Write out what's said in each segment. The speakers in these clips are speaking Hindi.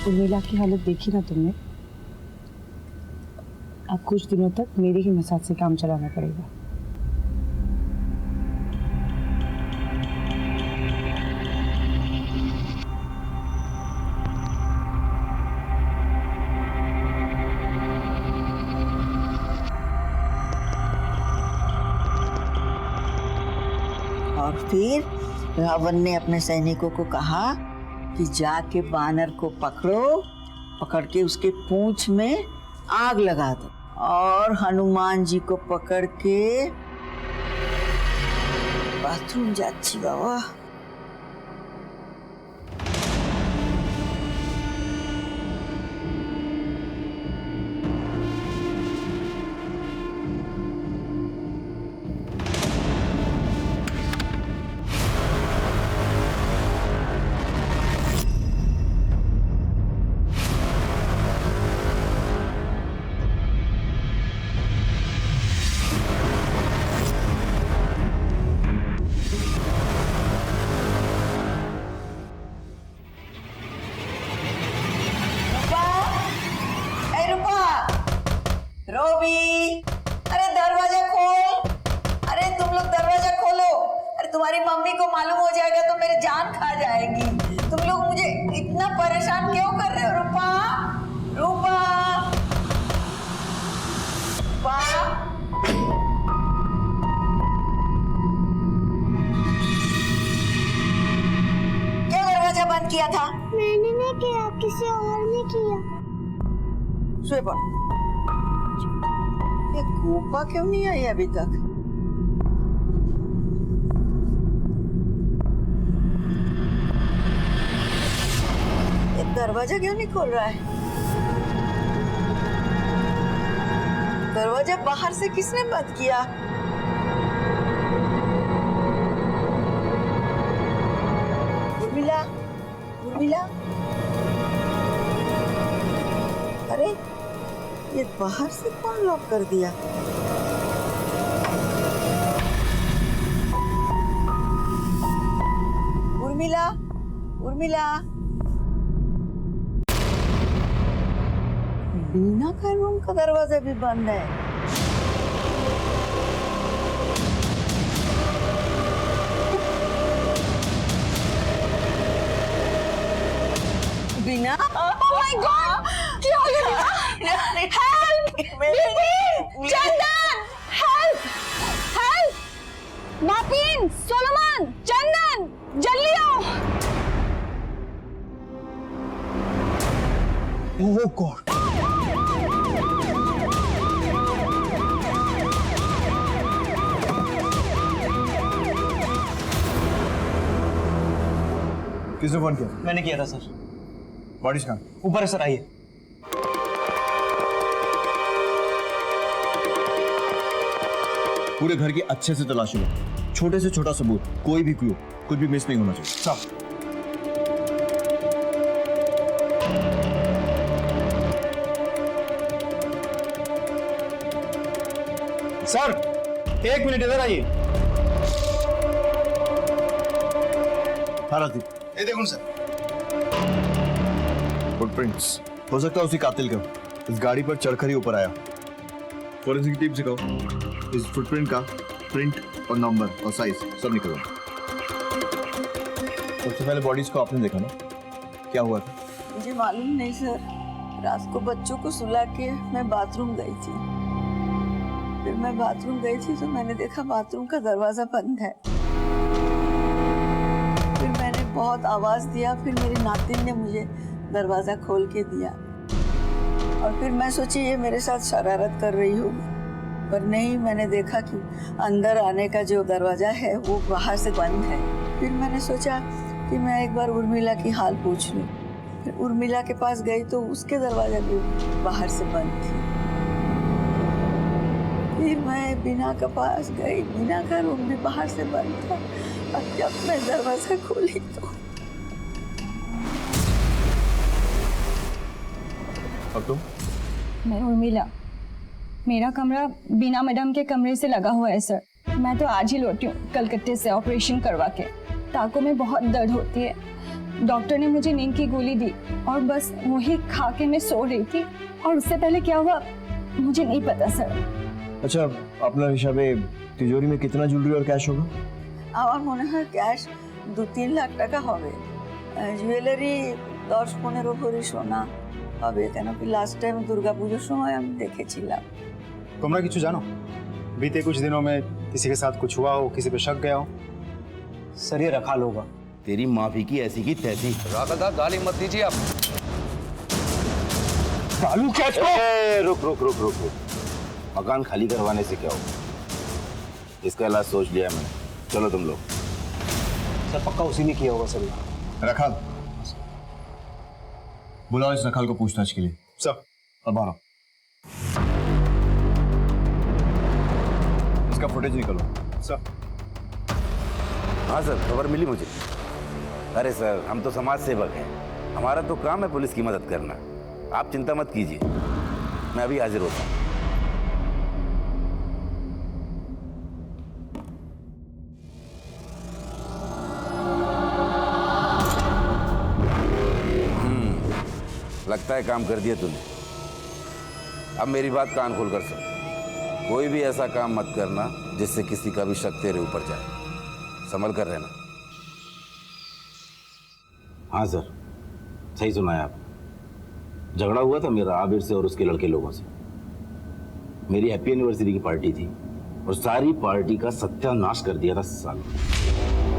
उर्मिला की हालत देखी ना तुमने। अब कुछ दिनों तक मेरी ही मसाज से काम चलाना पड़ेगा। और फिर रावण ने अपने सैनिकों को कहा कि जाके बानर को पकड़ो, पकड़ के उसके पूंछ में आग लगा दो और हनुमान जी को पकड़ के बाथरूम जाच्छी बाबा। रोबी, अरे दरवाजा खोल। अरे तुम लोग दरवाजा खोलो। अरे तुम्हारी मम्मी को मालूम हो जाएगा तो मेरी जान खा जाएगी। तुम लोग मुझे इतना परेशान क्यों कर रहे हो? रूपा, रूपा, रूपा। क्यों दरवाजा बंद किया था? मैंने नहीं किया, किसी और ने किया। सोए पड़। ये गोपा क्यों नहीं आई अभी तक? ये दरवाजा क्यों नहीं खोल रहा है? दरवाजा बाहर से किसने बंद किया? उर्मिला, उर्मिला, अरे ये बाहर से कौन लॉक कर दिया? उर्मिला, उर्मिला, बीना का रूम का दरवाजा भी बंद है। बीना, Oh my God! क्या हो गया? Help! चंदन! Help! Help! मार्टिन, सोलोमन, चंदन, जल्दी आओ! Oh God! किसने फोन किया? मैंने किया था सर। बॉडीज कहाँ? ऊपर है सर, आइए। पूरे घर की अच्छे से तलाशी लो, छोटे से छोटा सबूत, कोई भी क्लू, कुछ भी मिस नहीं होना चाहिए। सब। सर, 1 मिनट इधर आइए। हाँ राजीव, ये देखो सर। फुटप्रिंट्स हो सकता है उसी कातिल का। इस गाड़ी पर चढ़कर ही ऊपर आया। फॉरेंसिक टीम से कहो इस फुटप्रिंट का प्रिंट और नंबर और साइज सब निकलवा। सबसे पहले बॉडीज को आपने देखा ना, क्या हुआ था? मुझे मालूम नहीं सर। रात को बच्चों को सुला के मैं बाथरूम गई थी। फिर मैं बाथरूम गई थी तो मैंने देखा बाथरूम का दरवाजा बंद है। फिर मैंने बहुत आवाज दिया, फिर मेरी नातिन ने मुझे दरवाजा खोल के दिया और फिर मैं सोची ये मेरे साथ शरारत कर रही होगी, पर नहीं। मैंने देखा कि अंदर आने का जो दरवाजा है वो बाहर से बंद है। फिर मैंने सोचा कि मैं एक बार उर्मिला की हाल पूछ लूं। फिर उर्मिला के पास गई तो उसके दरवाजा भी बाहर से बंद थी। फिर मैं बीना के पास गई, बीना का रूम भी बाहर से बंद था और जब मैं दरवाजा खोली तो अब तुम? मैं उर्मिला। मेरा कमरा बीना मैडम के कमरे से लगा हुआ है सर। मैं तो आज ही लौटी हूँ कलकत्ते से ऑपरेशन करवा के। टाँकों में बहुत दर्द होती है। डॉक्टर ने मुझे नींद की गोली दी और बस वही खा के मैं सो रही थी, और उससे पहले क्या हुआ मुझे नहीं पता सर। अच्छा, আপনার হিসাবে তিজোরি में कितना ज्वेलरी और कैश होगा? আমার মনে হয় ক্যাশ 2-3 লাখ টাকা হবে। জুয়েলারি 10-15 ভরি সোনা হবে, কেন কি লাস্ট টাইম দুর্গাপুজোর সময় আমি দেখেছিলাম। तुमरा किछु जानो? बीते कुछ दिनों में किसी के साथ कुछ हुआ हो, किसी पे शक गया हो? सर ये रखाल होगा। तेरी माफी की ऐसी की तैसी। राधा दा गाली मत दीजिए आप। चालू कैच को। रुक रुक रुक रुक रुक। मकान खाली करवाने से क्या होगा? इसका इलाज सोच लिया मैंने। चलो तुम लोग। सर पक्का उसी ने किया होगा सर। रखाल, बुलाओ इस रखाल को पूछताछ के लिए। सर अब बाहर आओ। इसका फुटेज निकालो। सर। हाँ सर, खबर मिली मुझे। अरे सर, हम तो समाज सेवक हैं, हमारा तो काम है पुलिस की मदद करना। आप चिंता मत कीजिए, मैं अभी हाजिर होता हूँ। लगता है काम कर दिया तूने। अब मेरी बात कान खोल कर सुन, कोई भी ऐसा काम मत करना जिससे किसी का भी शक तेरे ऊपर जाए। संभल कर रहना। हाँ सर, सही सुना है आप। झगड़ा हुआ था मेरा आबिर से और उसके लड़के लोगों से। मेरी हैप्पी एनिवर्सरी की पार्टी थी और सारी पार्टी का सत्यानाश कर दिया था साल।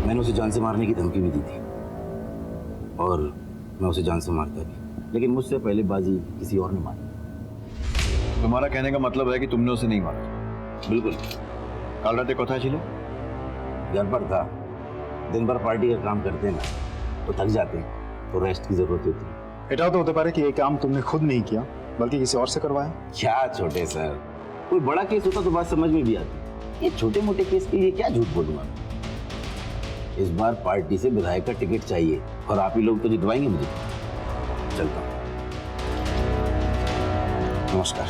मैंने उसे जान से मारने की धमकी भी दी थी और मैं उसे जान से मारता भी, लेकिन मुझसे पहले बाजी किसी और ने मारी। तुम्हारा कहने का मतलब है कि तुमने उसे नहीं मारा? बिल्कुल। काल रात कथा छिले? घर पर था। दिन भर पार्टी का काम करते हैं ना, तो थक जाते हैं, तो रेस्ट की जरूरत होती है। एटा तो होते पारे कि ये काम तुमने खुद नहीं किया बल्कि किसी और से करवाया। क्या छोटे सर, कोई बड़ा केस होता तो बात समझ में भी आती। ये छोटे मोटे केस के लिए क्या झूठ बोलूंगा। इस बार पार्टी से विधायक का टिकट चाहिए और आप ही लोग तो जितवाएंगे मुझे। चलता हूँ, नमस्कार।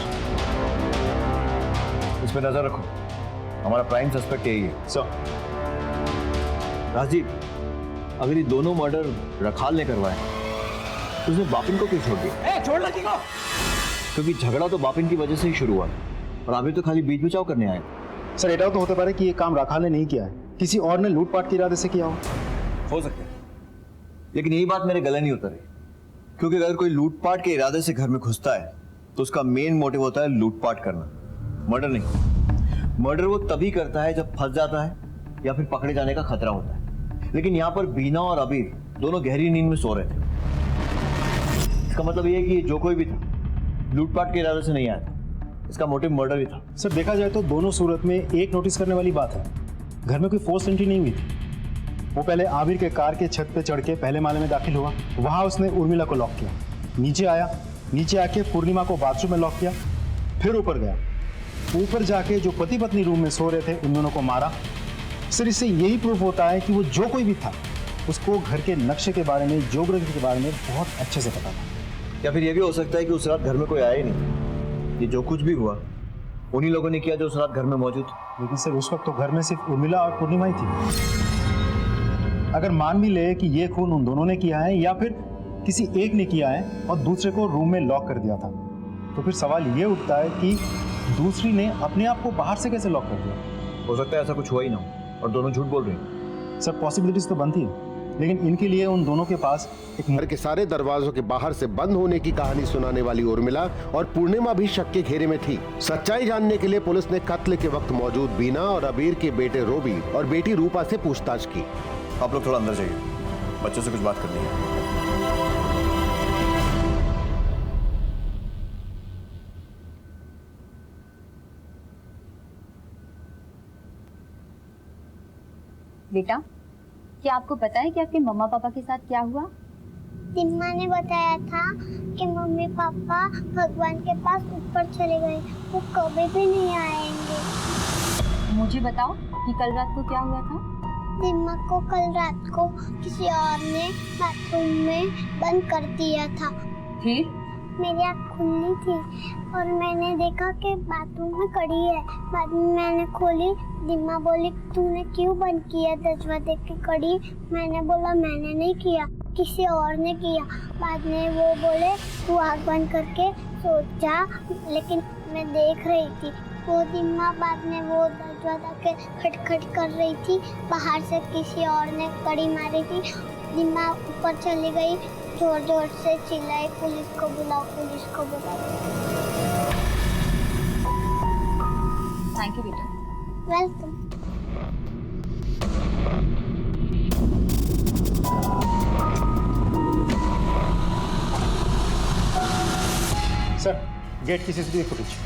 इस पे नजर रखो, हमारा प्राइम सस्पेक्ट यही है। सर। राजीव, अगर ये दोनों मर्डर रखाल ने करवाए तो उसने बापिन को क्यों छोड़ दिया? छोड़ना क्यों? क्योंकि झगड़ा तो बापिन की वजह से ही शुरू हुआ और अभी तो खाली बीच बचाव करने आए। सर एटा तो होते पारे कि ये काम रखाल ने नहीं किया है, किसी और ने लूटपाट के इरादे से किया हो सकता है, लेकिन यही बात मेरे गले नहीं उतरी। क्योंकि अगर कोई लूटपाट के इरादे से घर में घुसता है तो उसका मेन मोटिव होता है लूटपाट करना, मर्डर नहीं। मर्डर वो तभी करता है जब फंस जाता है या फिर पकड़े जाने का खतरा होता है। लेकिन यहाँ पर बीना और अबीर दोनों गहरी नींद में सो रहे थे। इसका मतलब ये है कि जो कोई भी था लूटपाट के इरादे से नहीं आया था, इसका मोटिव मर्डर ही था। सर देखा जाए तो दोनों सूरत में एक नोटिस करने वाली बात है, घर में कोई फोर्स एंट्री नहीं हुई थी। वो पहले आबिर के कार के छत पे चढ़ के पहले माले में दाखिल हुआ, वहां उसने उर्मिला को लॉक किया, नीचे आया, नीचे आके पूर्णिमा को बाथरूम में लॉक किया, फिर ऊपर गया, ऊपर जाके जो पति पत्नी रूम में सो रहे थे उन दोनों को मारा। सर इससे यही प्रूफ होता है कि वो जो कोई भी था उसको घर के नक्शे के बारे में, ज्योग्राफी के बारे में बहुत अच्छे से पता था। या फिर ये भी हो सकता है कि उस रात घर में कोई आया ही नहीं, ये जो कुछ भी हुआ उन्हीं लोगों ने किया जो उस रात घर में मौजूद थे। लेकिन सर उस वक्त तो घर में सिर्फ उर्मिला और पूर्णिमा ही थी। अगर मान भी ले कि ये खून उन दोनों ने किया है या फिर किसी एक ने किया है और दूसरे को रूम में लॉक कर दिया था, तो फिर सवाल ये उठता है कि दूसरी ने अपने आप को बाहर से कैसे लॉक कर दिया? हो सकता है ऐसा कुछ हुआ ही ना हो और दोनों झूठ बोल रहे हैं। सर पॉसिबिलिटीज तो बनती है, लेकिन इनके लिए उन दोनों के पास एक घर के सारे दरवाजों के बाहर से बंद होने की कहानी सुनाने वाली उर्मिला और पूर्णिमा भी शक के घेरे में थी। सच्चाई जानने के लिए पुलिस ने कत्ल के वक्त मौजूद बीना और अबीर के बेटे रोबी और बेटी रूपा से पूछताछ की। आप लोग थोड़ा अंदर जाइए, बच्चों से कुछ बात करनी है। बेटा, क्या आपको पता है कि आपके मम्मा पापा के साथ क्या हुआ? दिम्मा ने बताया था कि मम्मी पापा भगवान के पास ऊपर चले गए, वो कभी भी नहीं आएंगे। मुझे बताओ कि कल रात को क्या हुआ था? दिम्मा को कल रात को किसी और ने बाथरूम में बंद कर दिया था। फिर? मेरी आँख खुली थी और मैंने देखा कि बाथरूम में कड़ी है। बाद में मैंने खोली, दिम्मा बोली तूने क्यों बंद किया दरवाजे की कड़ी? मैंने बोला मैंने नहीं किया। किसी और ने किया। बाद में वो बोले तू आँख बंद करके सो जा, लेकिन मैं देख रही थी वो दिम्मा बाद में वो दरवाजा के खटखट कर रही थी, बाहर से किसी और ने कड़ी मारी थी। दिम्मा ऊपर चली गई, जोर जोर से चिल्लाई पुलिस को बुलाओ, पुलिस को बुलाओ। थैंक यू बेटा। वेलकम। सर, गेट की सीसीटीवी फुटेज।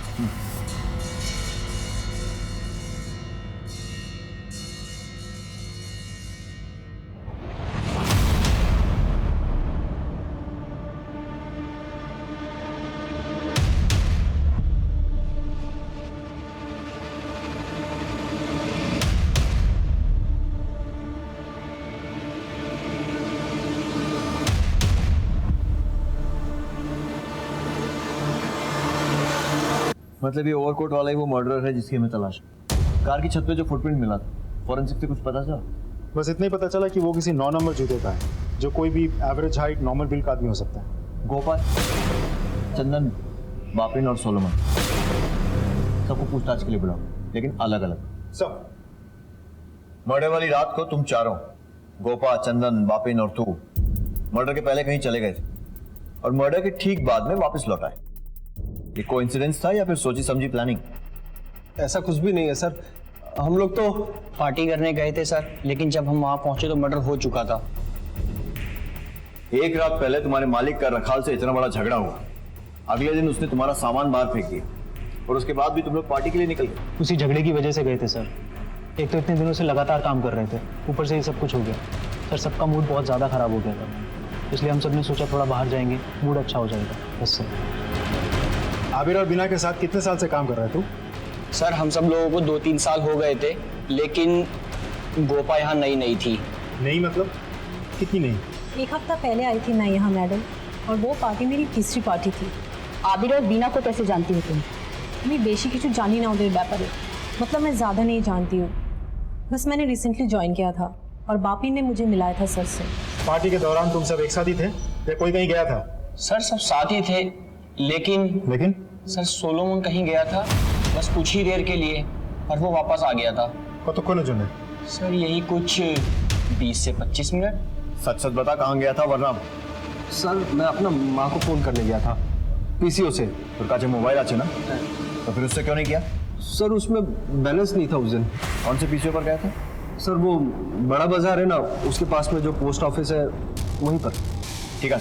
मतलब ये ओवरकोट वाला ही वो मर्डरर है जिसकी हमें तलाश है। कार की छत पे जो फुटप्रिंट मिला था, फॉरेंसिक से कुछ पता चला? बस इतना ही पता चला कि वो किसी 9 नंबर जूते का है, जो कोई भी एवरेज हाइट नॉर्मल बिल्ड का आदमी हो सकता है। गोपाल, चंदन, बापिन और सोलोमन सबको पूछताछ के लिए बुलाओ, लेकिन अलग अलग। सब मर्डर वाली रात को तुम चारों, गोपा, चंदन, बापिन और तू, मर्डर के पहले कहीं चले गए थे और मर्डर के ठीक बाद में वापस लौट आए। ये कोइंसिडेंस था या फिर सोची समझी प्लानिंग? ऐसा कुछ भी नहीं है सर, हम लोग तो पार्टी करने गए थे सर, लेकिन जब हम वहां पहुंचे तो मर्डर हो चुका था। एक रात पहले तुम्हारे मालिक का रखाल से इतना बड़ा झगड़ा हुआ, अगले दिन उसने तुम्हारा सामान बाहर फेंक दिया और उसके बाद भी तुम लोग पार्टी के लिए निकल गए। उसी झगड़े की वजह से गए थे सर। एक तो इतने दिनों से लगातार काम कर रहे थे, ऊपर से ये सब कुछ हो गया सर। सबका मूड बहुत ज़्यादा खराब हो गया था, इसलिए हम सब ने सोचा थोड़ा बाहर जाएंगे, मूड अच्छा हो जाएगा, बस सर। आबिर और बीना के साथ कितने साल से काम कर रहा है तू? सर हम सब लोगों को 2-3 साल हो गए थे, लेकिन गोपा यहाँ नई थी। नहीं मतलब कितनी नहीं? 1 हफ्ता पहले आई थी मैं यहाँ मैडम, और वो पार्टी मेरी तीसरी पार्टी थी। आबिर और बीना को कैसे जानती हो तुम? मैं बेशी কিছু জানি না ওদের ব্যাপারে, मतलब मैं ज़्यादा नहीं जानती हूँ, बस मैंने रिसेंटली ज्वाइन किया था और बापी ने मुझे मिलाया था सर से। पार्टी के दौरान तुम सब एक साथ ही थे या कोई कहीं गया था? सर सब साथ ही थे, लेकिन सर सोलोमन कहीं गया था बस कुछ ही देर के लिए, और वो वापस आ गया था। कतক্ষণের জন্য? सर यही कुछ 20 से 25 मिनट। सच सच बता, कहाँ गया था? वरना सर मैं अपना माँ को फोन करने गया था पीसीओ से। তোর কাছে মোবাইল আছে না? तो फिर उससे क्यों नहीं किया? सर उसमें बैलेंस नहीं था उस दिन। कौन से पीसीओ पर गया था? सर वो बड़ा बाजार है ना, उसके पास में जो पोस्ट ऑफिस है वहीं पर। ठीक है,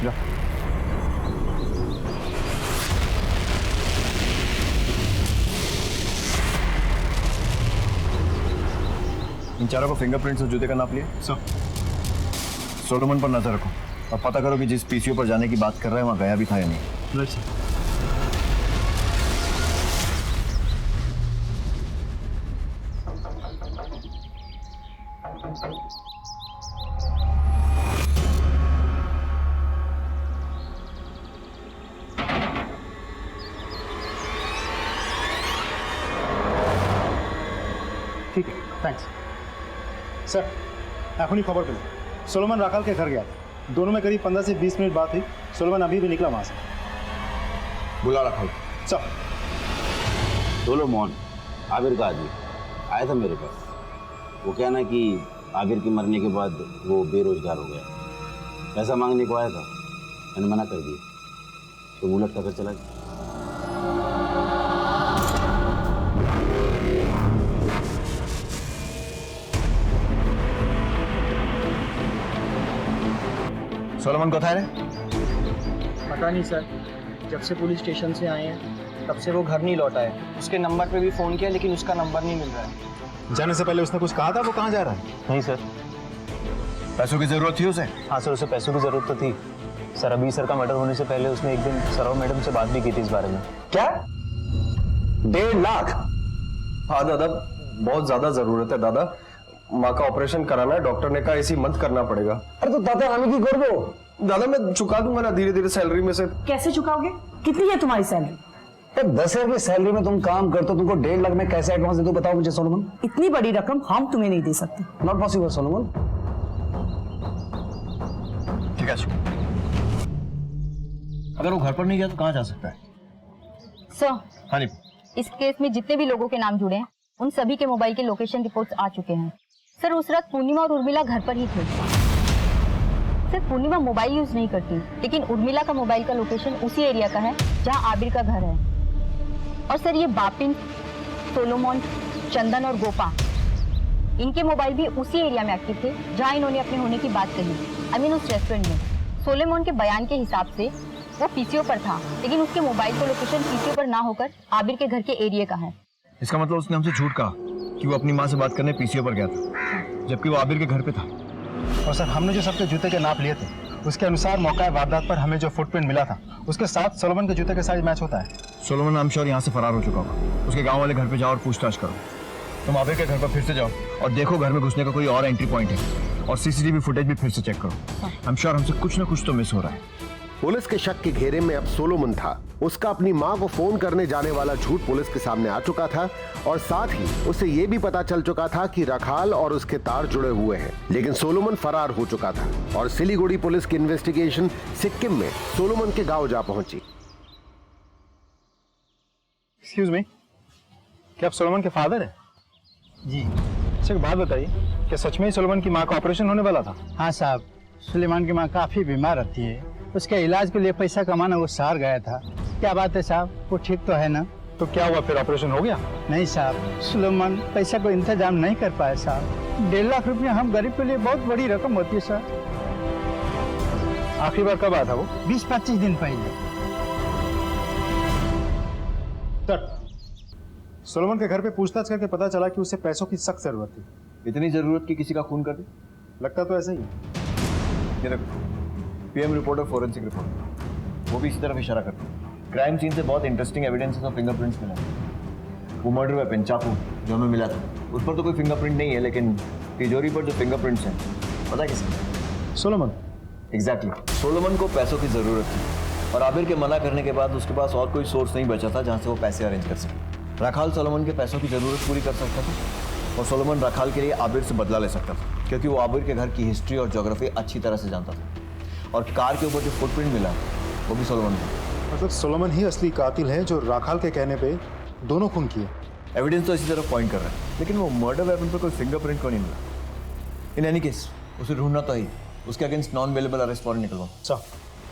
जा। इन चारों को फिंगरप्रिंट्स और जूते का नाप लिया। सोलोमन पर नजर रखो और पता करो कि जिस पीसीओ पर जाने की बात कर रहे हैं वहां गया भी था या नहीं। ठीक है, थैंक्स सर। एखुनी खबर पेल सोलोमन राखाल के घर गया, दोनों में करीब 15 से 20 मिनट बात हुई। सोलोमन अभी भी निकला वहां से। बुला रखाल। सर। सोलोमन आबिर का आदमी आया था मेरे पास। वो कहना कि आबिर के मरने के बाद वो बेरोजगार हो गया, पैसा मांगने को आया था, मैंने मना कर दिया तो उलट कर चला गया। सोलोमन कोথায় रे? पता नहीं सर, जब से पुलिस स्टेशन से आए हैं तब से वो घर नहीं लौटा है। उसके नंबर पे भी फोन किया लेकिन उसका नंबर नहीं मिल रहा है। जाने से पहले उसने कुछ कहा था वो कहाँ जा रहा है? नहीं सर। पैसों की जरूरत थी उसे? हाँ सर, उसे पैसों की जरूरत तो थी सर। अभी सर का मर्डर होने से पहले उसने एक दिन सर और मैडम से बात भी की थी इस बारे में। क्या? 1.5 लाख? हाँ दादा, बहुत ज्यादा जरूरत है दादा, माँ का ऑपरेशन कराना है, डॉक्टर ने कहा ऐसी मत करना पड़ेगा। अरे तो दादा हमें की कर दो दादा, मैं चुका दूंगा ना धीरे धीरे सैलरी में से। कैसे चुकाओगे? कितनी है तुम्हारी सैलरी? 10,000 की सैलरी में तुम काम करते हो, तुमको 1.5 लाख में कैसे एडवांस दे दो बताओ मुझे सोलोमन। इतनी बड़ी रकम हम तुम्हें नहीं दे सकते। Not possible Solomon. कैश को। अगर वो घर पर नहीं गया तो कहाँ जा सकता है? सर, हाँ जी। इस केस में जितने भी लोगों के नाम जुड़े हैं उन सभी के मोबाइल के लोकेशन रिपोर्ट्स आ चुके हैं। सर, उस रात पूर्णिमा और उर्मिला घर पर ही थे। सर, पूर्णिमा मोबाइल यूज नहीं करती, लेकिन उर्मिला का मोबाइल का लोकेशन उसी एरिया का है जहां आबिर का घर है। और सर, ये बापिन, सोलोमन, चंदन और गोपा, इनके मोबाइल भी उसी एरिया में एक्टिव थे जहां इन्होंने अपने होने की बात कही, आई मीन उस रेस्टोरेंट में। सोलोमन के बयान के हिसाब से वो पीसीओ पर था, लेकिन उसके मोबाइल का लोकेशन पीसीओ पर ना होकर आबिर के घर के एरिया का है। इसका मतलब उसने हमसे झूठ कहा कि वो अपनी माँ से बात करने पीसीओ पर गया था, जबकि वो आबिर के घर पे था। और सर, हमने जो सबके जूते के नाप लिए थे उसके अनुसार मौका वारदात पर हमें जो फुटप्रिंट मिला था उसके साथ सोलोमन के जूते के साइज मैच होता है। सोलोमन नाम श्योर यहाँ से फरार हो चुका होगा। उसके गांव वाले घर पे जाओ और पूछताछ करो। तुम आबिर के घर पर फिर से जाओ और देखो घर में घुसने का कोई और एंट्री पॉइंट है, और सीसीटीवी फुटेज भी फिर से चेक करो। आई एम श्योर हमसे कुछ ना कुछ तो मिस हो रहा है। पुलिस के शक के घेरे में अब सोलोमन था। उसका अपनी मां को फोन करने जाने वाला झूठ पुलिस के सामने आ चुका था, और साथ ही उसे यह भी पता चल चुका था कि रखाल और उसके तार जुड़े हुए हैं। लेकिन सोलोमन फरार हो चुका था और सिलीगुड़ी पुलिस की इन्वेस्टिगेशन सिक्किम में सोलोमन के गांव जा पहुंची। एक्सक्यूज मी, क्या आप सोलोमन के फादर हैं? जी। अच्छा, एक बात बताइए, क्या सच में ही सोलोमन की मां का ऑपरेशन होने वाला था? हाँ साहब, सुलेमान की माँ काफ़ी बीमार रहती है, उसके इलाज के लिए पैसा कमाना वो शहर गया था। क्या बात है साहब, वो ठीक तो है ना? तो क्या हुआ, फिर ऑपरेशन हो गया? नहीं साहब, सुलेमान पैसा को इंतजाम नहीं कर पाया साहब। 1.5 लाख रुपया हम गरीब के लिए बहुत बड़ी रकम होती है सर। आखिरी बार कब आया था वो? 20-25 दिन पहले। सर, सोलोमन के घर पे पूछताछ करके पता चला कि उसे पैसों की सख्त जरूरत थी। इतनी जरूरत कि किसी का खून कर दे? लगता तो ऐसा ही है। ये देखो, पीएम रिपोर्ट और फोरेंसिक रिपोर्ट, वो भी इसी तरफ इशारा करते हैं। क्राइम सीन से बहुत इंटरेस्टिंग एविडेंसेस और फिंगरप्रिंट्स मिले। वो मर्डर वेपन चाकू जो हमें मिला था, उस पर तो कोई फिंगरप्रिंट नहीं है, लेकिन तिजोरी पर जो फिंगरप्रिंट्स हैं, पता है किसके? सोलोमन। एग्जैक्टली। सोलोमन को पैसों की जरूरत थी, और आबिर के मना करने के बाद उसके पास और कोई सोर्स नहीं बचा था जहाँ से वो पैसे अरेंज कर सके। रखाल सोलोमन के पैसों की जरूरत पूरी कर सकता था, और सोलोमन रखाल के लिए आबिर से बदला ले सकता था, क्योंकि वो आबिर के घर की हिस्ट्री और ज्योग्राफी अच्छी तरह से जानता था। और कार के ऊपर जो फुटप्रिंट मिला वो भी सोलोमन था। मतलब सोलोमन ही असली कातिल है जो राखाल के कहने पे दोनों खून किए। एविडेंस तो इसी तरफ पॉइंट कर रहा है, लेकिन वो मर्डर वेपन पर कोई फिंगरप्रिंट को नहीं मिला। इन एनी केस उसे ढूंढना तो ही, उसके against non available arrest warrant निकलवाओ।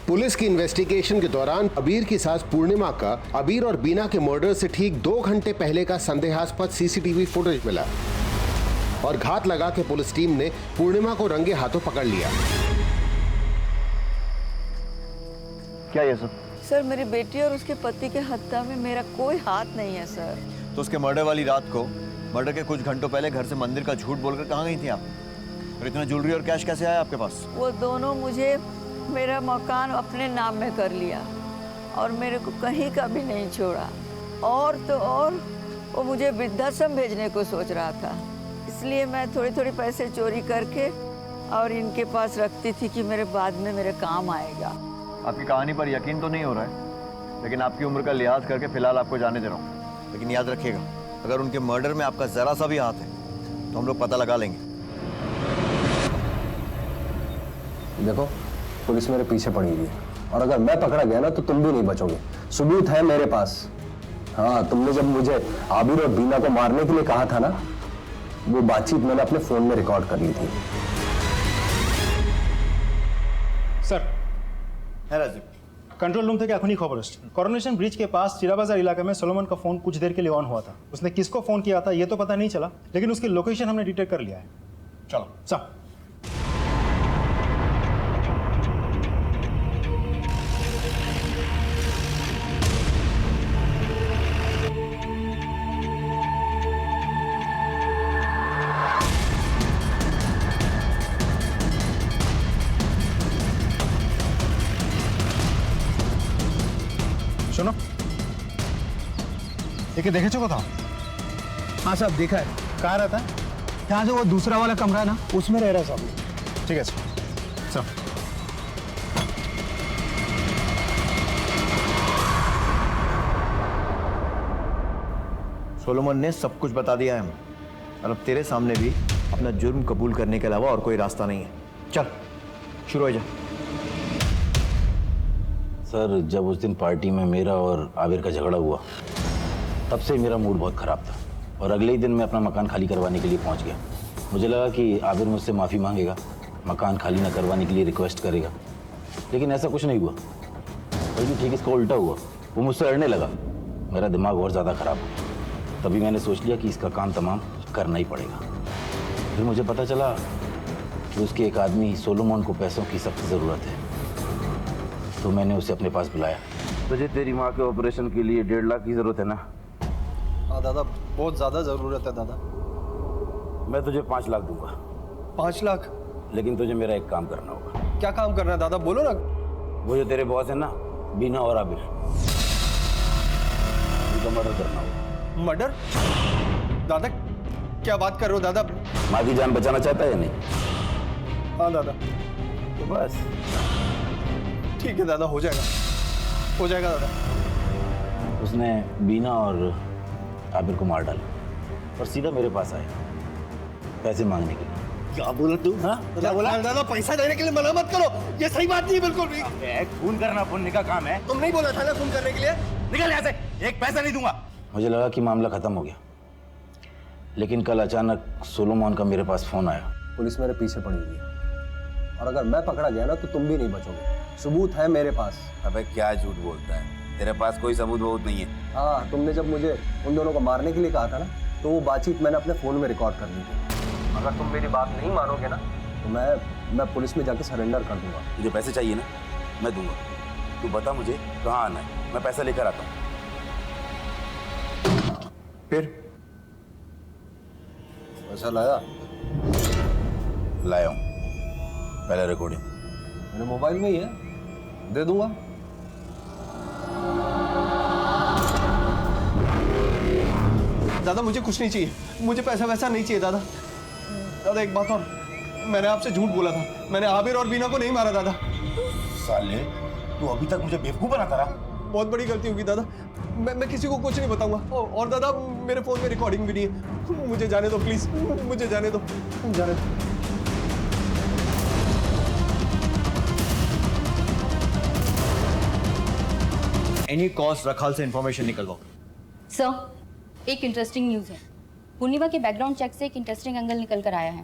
पुलिस की इन्वेस्टिगेशन के दौरान अबीर की सास पूर्णिमा का अबीर और बीना के मर्डर से ठीक 2 घंटे पहले का संदेहास्पद सीसीटीवी फुटेज मिला, और घात लगा के पुलिस टीम ने पूर्णिमा को रंगे हाथों पकड़ लिया। क्या ये सब? सर, मेरी बेटी और उसके पति के हत्या में मेरा कोई हाथ नहीं है सर। तो उसके मर्डर वाली रात को, मर्डर के कुछ घंटों पहले घर से मंदिर का झूठ बोलकर कहाँ गई थी आप? और इतना ज्वेलरी और कैश कैसे आया आपके पास? वो दोनों मुझे मेरा मकान अपने नाम में कर लिया और मेरे को कहीं का भी नहीं छोड़ा। और तो और वो मुझे वृद्धाश्रम भेजने को सोच रहा था, इसलिए मैं थोड़ी थोड़ी पैसे चोरी करके और इनके पास रखती थी कि मेरे बाद में मेरे काम आएगा। आपकी कहानी पर यकीन तो नहीं हो रहा है, लेकिन आपकी उम्र का लिहाज करके फिलहाल आपको जाने दे रहा हूँ। लेकिन याद रखिएगा, अगर उनके मर्डर में आपका जरा सा भी हाथ है तो हम लोग पता लगा लेंगे। देखो, पुलिस मेरे पीछे पड़ी हुई है, और अगर मैं पकड़ा गया ना तो तुम भी नहीं बचोगे। सबूत है मेरे पास। हाँ, तुमने जब मुझे आबिर और बीना को मारने के लिए कहा था ना, वो बातचीत मैंने अपने फोन में रिकॉर्ड कर ली थी। सर, है राजीव, कंट्रोल रूम থেকে এখনই খবর আসছে। कोरोनेशन ब्रिज के पास चिरा बाजार इलाके में सोलोमन का फोन कुछ देर के लिए ऑन हुआ था। उसने किसको फोन किया था ये तो पता नहीं चला, लेकिन उसकी लोकेशन हमने डिटेक्ट कर लिया है। चलो चल। सुनो, ये देखे चुका था? हाँ साहब, देखा है। कहाँ रहता है? यहाँ से वो दूसरा वाला कमरा है ना, उसमें रह रहा है साहब। ठीक है सर। सोलोमन ने सब कुछ बता दिया है हमें, और अब तेरे सामने भी अपना जुर्म कबूल करने के अलावा और कोई रास्ता नहीं है। चल, शुरू हो जा। सर जब उस दिन पार्टी में मेरा और आबिर का झगड़ा हुआ तब से मेरा मूड बहुत ख़राब था और अगले ही दिन मैं अपना मकान खाली करवाने के लिए पहुंच गया। मुझे लगा कि आबिर मुझसे माफ़ी मांगेगा, मकान खाली ना करवाने के लिए रिक्वेस्ट करेगा, लेकिन ऐसा कुछ नहीं हुआ। बल्कि ठीक इसका उल्टा हुआ, वो मुझसे लड़ने लगा। मेरा दिमाग और ज़्यादा ख़राब हो गया। तभी मैंने सोच लिया कि इसका काम तमाम करना ही पड़ेगा। फिर मुझे पता चला कि उसके एक आदमी सोलोमन को पैसों की सख्त ज़रूरत है, तो मैंने उसे अपने पास बुलाया। तुझे तेरी माँ के ऑपरेशन के लिए 1.5 लाख की ज़रूरत है ना? हाँ दादा, बहुत ज़्यादा ज़रूरत है दादा। मैं तुझे 5 लाख दूंगा। 5 लाख? लेकिन तुझे मेरा एक काम करना होगा। क्या काम करना है दादा, बोलो ना। वो जो तेरे बॉस है ना, बीना और आबिर, उनका मर्डर करना होगा। मर्डर? दादा क्या बात कर रहे हो दादा? माँ की जान बचाना चाहता है या नहीं? हाँ दादा। तो बस ठीक है दादा, हो जाएगा, हो जाएगा दादा। उसने बीना और आबिर को मार डाला और सीधा मेरे पास आया पैसे मांगने के लिए। क्या बोला तू? हाँ क्या बोला? दादा पैसा देने के लिए मना मत करो, ये सही बात नहीं बिल्कुल भी। खून करना पुण्य का काम है। तुम नहीं बोला था ना खून करने के लिए? निकल यहाँ से, एक पैसा नहीं दूंगा। मुझे लगा कि मामला खत्म हो गया, लेकिन कल अचानक सोलोमन का मेरे पास फोन आया। पुलिस मेरे पीछे पड़ी हुई है और अगर मैं पकड़ा गया ना तो तुम भी नहीं बचोगे। सबूत है मेरे पास। अबे क्या झूठ बोलता है, तेरे पास कोई सबूत बहुत नहीं है। हाँ, तुमने जब मुझे उन दोनों को मारने के लिए कहा था ना, तो वो बातचीत मैंने अपने फोन में रिकॉर्ड कर ली थी। अगर तुम मेरी बात नहीं मानोगे ना तो मैं पुलिस में जाके सरेंडर कर दूंगा। तुझे पैसे चाहिए ना, मैं दूंगा। तू बता मुझे कहाँ आना है, मैं पैसा लेकर आता हूँ। फिर पैसा लाया? लाया हूँ, पहले रिकॉर्डिंग मेरे मोबाइल में ही है, दे दूंगा। दादा मुझे कुछ नहीं चाहिए, मुझे पैसा वैसा नहीं चाहिए दादा। दादा एक बात और, मैंने आपसे झूठ बोला था, मैंने आबिर और बीना को नहीं मारा दादा। साले तू अभी तक मुझे बेवकूफ बनाता रहा। बहुत बड़ी गलती होगी दादा, मैं किसी को कुछ नहीं बताऊंगा। और दादा मेरे फोन में रिकॉर्डिंग भी नहीं है, मुझे जाने दो प्लीज, मुझे जाने दो, जाने दो। एनी कॉस्ट रखाल से इंफॉर्मेशन निकलवाओ। सर, एक इंटरेस्टिंग न्यूज़ है। पूर्णिमा के बैकग्राउंड चेक से एक इंटरेस्टिंग एंगल निकल कर आया है।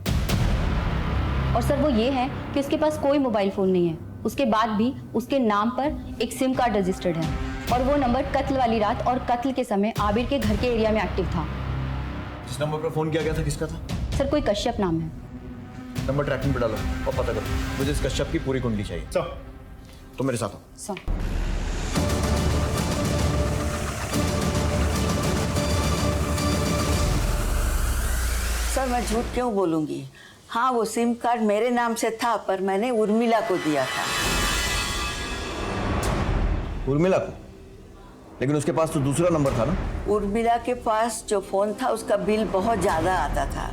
और सर वो ये है कि उसके पास कोई मोबाइल फ़ोन नहीं है, उसके बाद भी उसके नाम पर एक सिम कार्ड रजिस्टर्ड है और वो नंबर कत्ल वाली रात और कत्ल के समय आबिर के घर के एरिया में एक्टिव था। जिस नंबर पर फोन किया गया था किसका था? सर कोई कश्यप नाम है। नंबर ट्रैकिंग पे डालो और पता करो। मुझे इस कश्यप की पूरी कुंडली चाहिए। तो मेरे साथ हो। सर सर मैं झूठ क्यों बोलूंगी? हाँ, वो सिम कार्ड मेरे नाम से था, पर मैंने उर्मिला को दिया था। उर्मिला को? लेकिन उसके पास तो दूसरा नंबर था ना? उर्मिला के पास जो फोन था उसका बिल बहुत ज़्यादा आता था,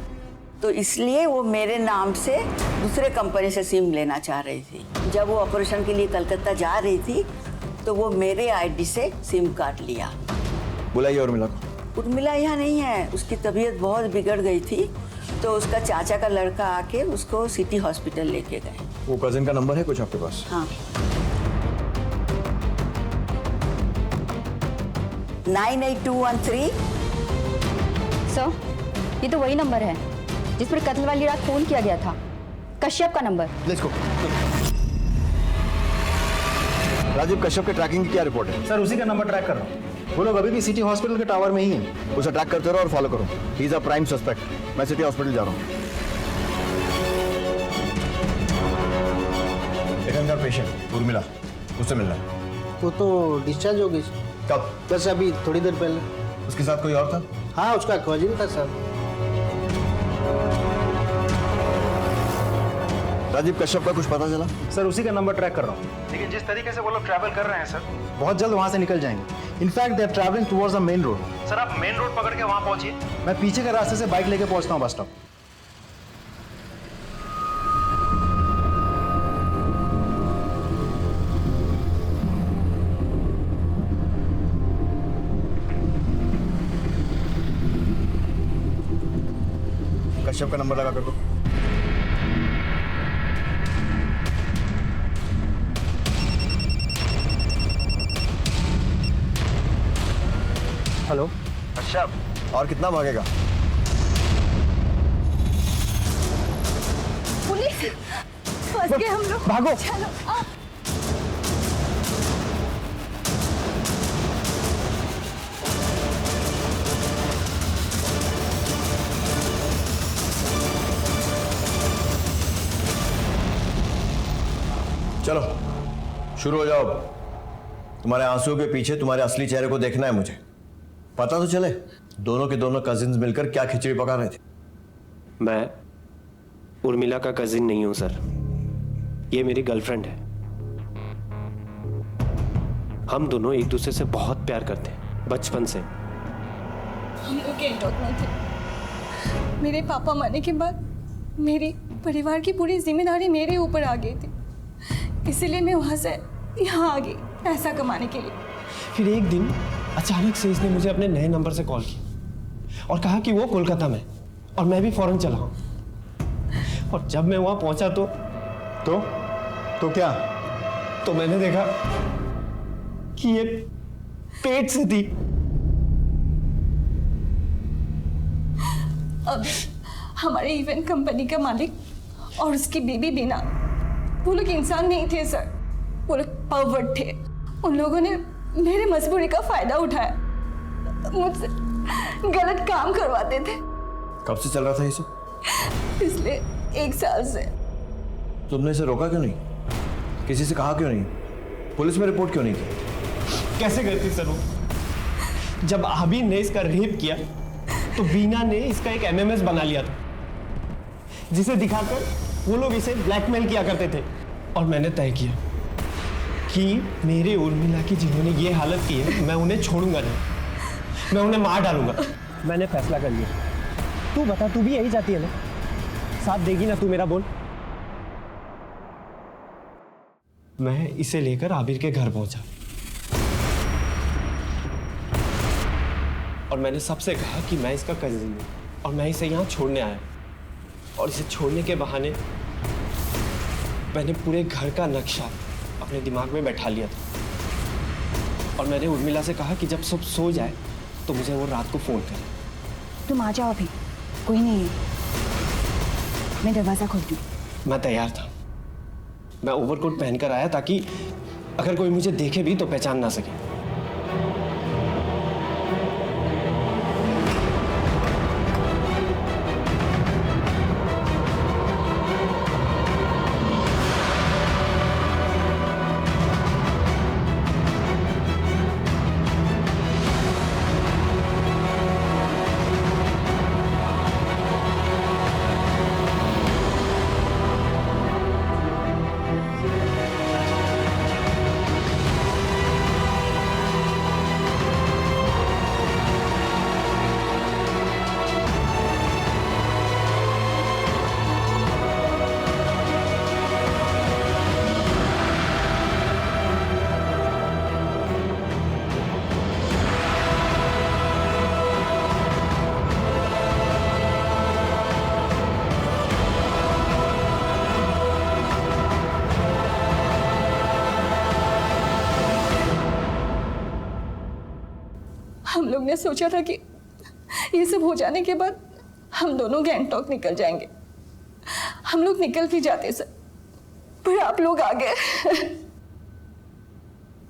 तो इसलिए वो मेरे नाम से दूसरे कंपनी से सिम लेना चाह रही थी। जब वो ऑपरेशन के लिए कलकत्ता जा रही थी तो वो मेरे आईडी से सिम कार्ड लिया। बुलाइए उर्मिला को। उर्मिला यहाँ नहीं है, उसकी तबीयत बहुत बिगड़ गई थी, तो उसका चाचा का लड़का आके उसको सिटी हॉस्पिटल लेके गए। वो कजिन का नंबर है कुछ आपके पास? हाँ, 98213। सर, ये तो वही नंबर है जिस पर कत्ल वाली रात फोन किया गया था, कश्यप का number. Let's go. Rajiv, Kashyap के ट्रैकिंग की क्या रिपोर्ट है? सर उसी का नंबर ट्रैक कर रहा हूँ। वो लोग अभी भी सिटी हॉस्पिटल के टावर में ही हैं। उसे ट्रैक करते रहो और फॉलो करो। He is a prime suspect. मैं सिटी हॉस्पिटल जा रहा हूँ। एक अंदर पेशेंट उर्मिला, उससे मिलना है। वो तो डिस्चार्ज हो गई। कब? बस अभी थोड़ी देर पहले। उसके साथ कोई और था? हाँ, उसका कजिन था सर। राजीव, कश्यप का कुछ पता चला? सर उसी का नंबर ट्रैक कर रहा हूँ, लेकिन जिस तरीके से वो लोग ट्रैवल कर रहे हैं सर, बहुत जल्द वहाँ से निकल जाएंगे। In fact they are travelling towards the main road. Sir आप मेन रोड पकड़ के वहाँ पहुँचिए, मैं पीछे के रास्ते से बाइक लेके पहुँचता हूँ बस स्टॉप। कश्यप का नंबर लगा कर दो। हेलो। अच्छा, और कितना भागेगा? पुलिस, फंस गए हम लोग। भागो। चलो चलो शुरू हो जाओ। तुम्हारे आंसुओं के पीछे तुम्हारे असली चेहरे को देखना है मुझे। पता तो चले दोनों के दोनों कजिन्स मिलकर क्या खिचड़ी पका रहे थे। मैं उर्मिला का कजिन नहीं हूं सर, ये मेरी गर्लफ्रेंड है। हम दोनों एक दूसरे से बहुत प्यार करते हैं बचपन से। हम लोग गैंगटॉक में थे। मेरे पापा मरने के बाद मेरी परिवार की पूरी जिम्मेदारी मेरे ऊपर आ गई थी, इसीलिए मैं वहां से यहाँ आ गई पैसा कमाने के लिए। फिर एक दिन अचानक से इसने मुझे अपने नए नंबर से कॉल की और कहा कि वो कोलकाता में और मैं भी फौरन चला हूँ। और जब मैं वहां पहुंचा तो क्या? तो मैंने देखा कि ये पेट से थी। अब हमारे इवेंट कंपनी का मालिक और उसकी बेबी बीना, वो लोग इंसान नहीं थे सर, वो लोग परवर्ट थे। उन लोगों ने मेरे मजबूरी का फायदा उठाया, मुझसे गलत काम करवाते थे। कब से चल रहा था ये सब? पिछले 1 साल से। तुमने इसे रोका क्यों नहीं? किसी से कहा क्यों नहीं? पुलिस में रिपोर्ट क्यों नहीं की? कैसे करती सर वो? जब आबिर ने इसका रेप किया तो बीना ने इसका एक एमएमएस बना लिया था, जिसे दिखाकर वो लोग इसे ब्लैकमेल किया करते थे। और मैंने तय किया कि मेरे उर्मिला की जिन्होंने ये हालत की है, मैं उन्हें छोड़ूंगा नहीं, मैं उन्हें मार डालूंगा। मैंने फैसला कर लिया। तू बता, तू भी यही चाहती है ना? साथ देगी ना तू मेरा? बोल। मैं इसे लेकर आबिर के घर पहुंचा और मैंने सबसे कहा कि मैं इसका कजिन हूं और मैं इसे यहाँ छोड़ने आया। और इसे छोड़ने के बहाने मैंने पूरे घर का नक्शा अपने दिमाग में बैठा लिया था। और मैंने उर्मिला से कहा कि जब सब सो जाए तो मुझे वो रात को फोन करे। तुम आ जाओ अभी, कोई नहीं है, मैं दरवाजा खोलती हूँ। मैं तैयार था। मैं ओवरकोट पहनकर आया ताकि अगर कोई मुझे देखे भी तो पहचान ना सके। हम लोग ने सोचा था कि ये सब हो जाने के बाद हम दोनों गैंगटॉक निकल जाएंगे। हम लोग निकल भी जाते सर, पर आप लोग आ गए।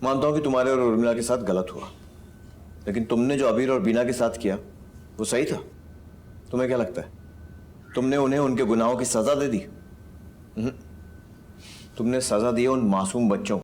मानता हूं कि तुम्हारे और उर्मिला के साथ गलत हुआ, लेकिन तुमने जो आबिर और बीना के साथ किया वो सही था। तुम्हें क्या लगता है तुमने उन्हें उनके गुनाहों की सजा दे दी? तुमने सजा दी है उन मासूम बच्चों को।